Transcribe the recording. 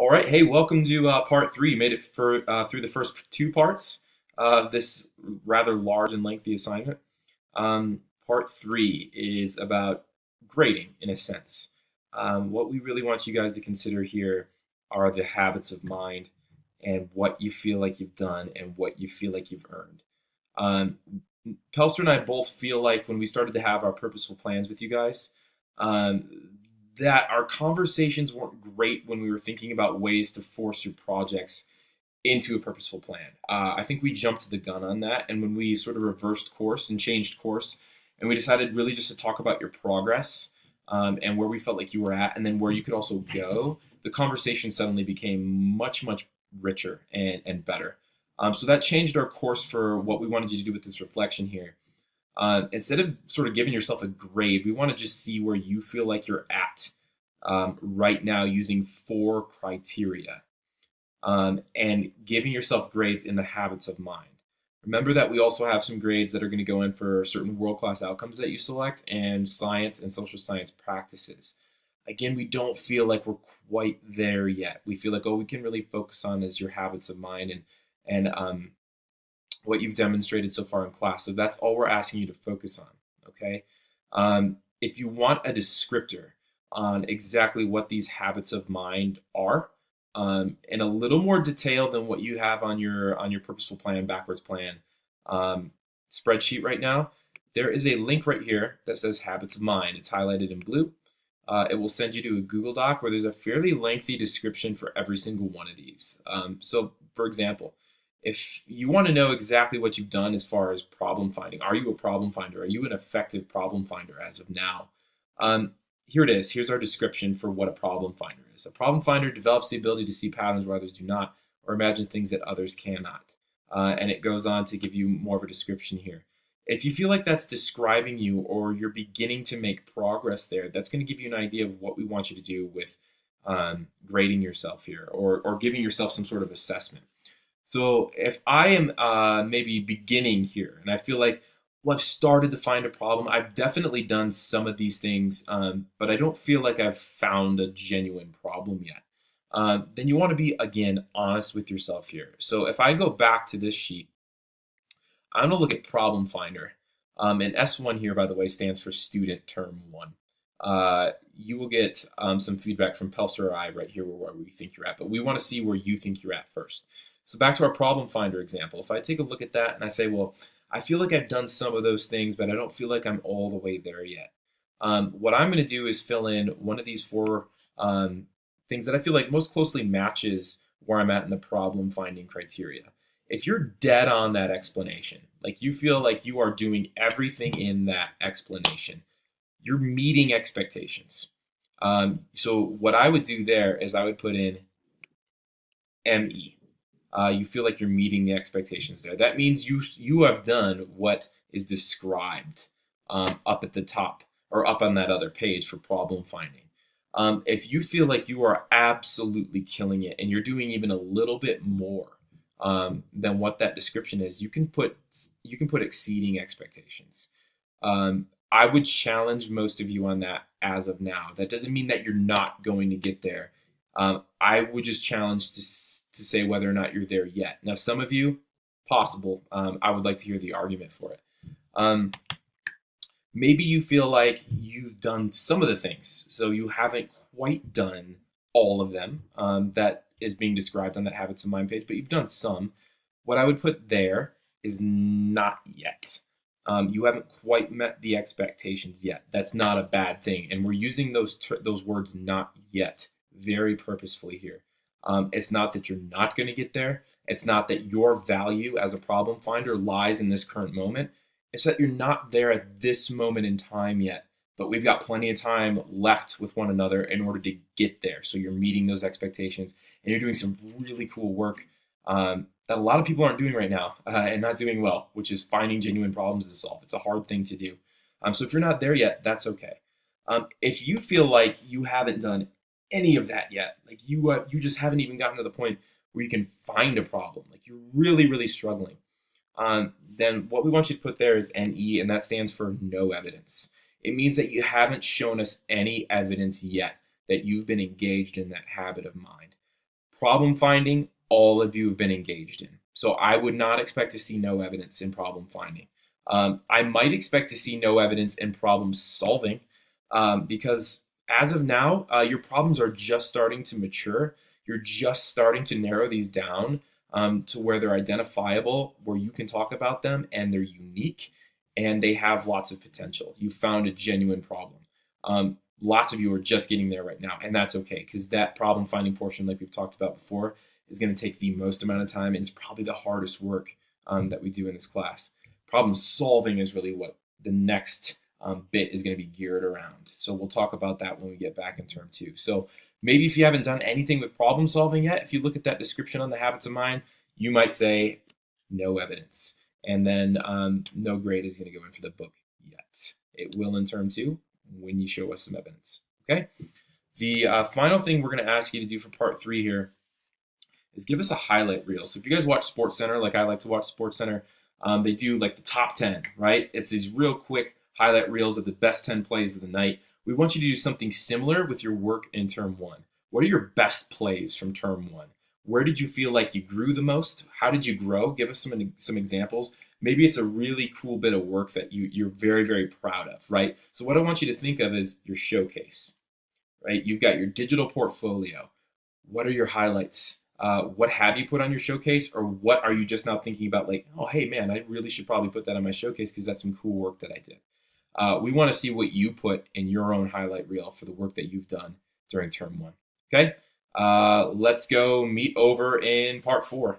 All right. Hey, welcome to part three. You made it through the first two parts of this rather large and lengthy assignment. Part three is about grading, in a sense. What we really want you guys to consider here are the habits of mind and what you feel like you've done and what you feel like you've earned. Um, Pelster and I both feel like when we started to have our purposeful plans with you guys, um, that our conversations weren't great when we were thinking about ways to force your projects into a purposeful plan. I think we jumped the gun on that, and when we sort of reversed course and changed course, and we decided really just to talk about your progress and where we felt like you were at, and then where you could also go, the conversation suddenly became much richer and better. So that changed our course for what we wanted you to do with this reflection here. Instead of sort of giving yourself a grade, we want to just see where you feel like you're at right now using four criteria and giving yourself grades in the habits of mind. Remember that we also have some grades that are going to go in for certain world class outcomes that you select and science and social science practices. Again, we don't feel like we're quite there yet. We feel like all we can really focus on is your habits of mind and what you've demonstrated so far in class. So that's all we're asking you to focus on. Okay. If you want a descriptor on exactly what these habits of mind are, in a little more detail than what you have on your purposeful plan, backwards plan um, spreadsheet right now, there is a link right here that says habits of mind. It's highlighted in blue. It will send you to a Google Doc where there's a fairly lengthy description for every single one of these. So, for example, if you want to know exactly what you've done as far as problem finding, are you a problem finder? Are you an effective problem finder as of now? Here it is. Here's our description for what a problem finder is. A problem finder develops the ability to see patterns where others do not, or imagine things that others cannot. And it goes on to give you more of a description here. If you feel like that's describing you or you're beginning to make progress there, that's going to give you an idea of what we want you to do with grading yourself here or giving yourself some sort of assessment. So if I am maybe beginning here and I feel like, well, I've started to find a problem, I've definitely done some of these things, but I don't feel like I've found a genuine problem yet. Then you want to be, again, honest with yourself here. So if I go back to this sheet, I'm going to look at Problem Finder. And S1 here, by the way, stands for Student Term 1. You will get some feedback from Pelster or I right here where we think you're at, but we want to see where you think you're at first. So back to our Problem Finder example. If I take a look at that and I say, well, I feel like I've done some of those things, but I don't feel like I'm all the way there yet. What I'm going to do is fill in one of these four things that I feel like most closely matches where I'm at in the problem finding criteria. If you're dead on that explanation, like you feel like you are doing everything in that explanation, you're meeting expectations. So what I would do there is I would put in ME. You feel like you're meeting the expectations there. That means you have done what is described up at the top or up on that other page for problem finding. If you feel like you are absolutely killing it and you're doing even a little bit more than what that description is, you can put exceeding expectations. I would challenge most of you on that as of now. That doesn't mean that you're not going to get there. I would just challenge to say whether or not you're there yet. Now, some of you, possible. I would like to hear the argument for it. Maybe you feel like you've done some of the things, so you haven't quite done all of them that is being described on that Habits of Mind page, but you've done some. What I would put there is not yet. You haven't quite met the expectations yet. That's not a bad thing, and we're using those words "not yet" very purposefully here. It's not that you're not going to get there. It's not that your value as a problem finder lies in this current moment. It's that you're not there at this moment in time yet, but we've got plenty of time left with one another in order to get there. So you're meeting those expectations and you're doing some really cool work that a lot of people aren't doing right now and not doing well, which is finding genuine problems to solve. It's a hard thing to do. So if you're not there yet, that's okay. If you feel like you haven't done any of that yet, like you just haven't even gotten to the point where you can find a problem, like you're really struggling, then what we want you to put there is NE, and that stands for no evidence. It means that you haven't shown us any evidence yet that you've been engaged in that habit of mind. Problem finding, all of you have been engaged in. So I would not expect to see no evidence in problem finding. I might expect to see no evidence in problem solving because as of now, your problems are just starting to mature. You're just starting to narrow these down to where they're identifiable, where you can talk about them and they're unique and they have lots of potential. You found a genuine problem. Lots of you are just getting there right now, and that's okay because that problem finding portion, like we've talked about before, is going to take the most amount of time and it's probably the hardest work that we do in this class. Problem solving is really what the next bit is going to be geared around. So we'll talk about that when we get back in term 2. So maybe if you haven't done anything with problem solving yet, if you look at that description on the habits of mind, you might say no evidence. And then no grade is going to go in for the book yet. It will in term 2 when you show us some evidence. Okay. The final thing we're going to ask you to do for part 3 here is give us a highlight reel. So if you guys watch SportsCenter, like I like to watch SportsCenter, they do like the top 10, right? It's these real quick highlight reels of the best 10 plays of the night. We want you to do something similar with your work in term 1. What are your best plays from term 1? Where did you feel like you grew the most? How did you grow? Give us some examples. Maybe it's a really cool bit of work that you're very, very proud of, right? So what I want you to think of is your showcase, right? You've got your digital portfolio. What are your highlights? What have you put on your showcase, or what are you just now thinking about like, oh, hey, man, I really should probably put that on my showcase because that's some cool work that I did. We want to see what you put in your own highlight reel for the work that you've done during term 1. Okay, let's go meet over in part 4.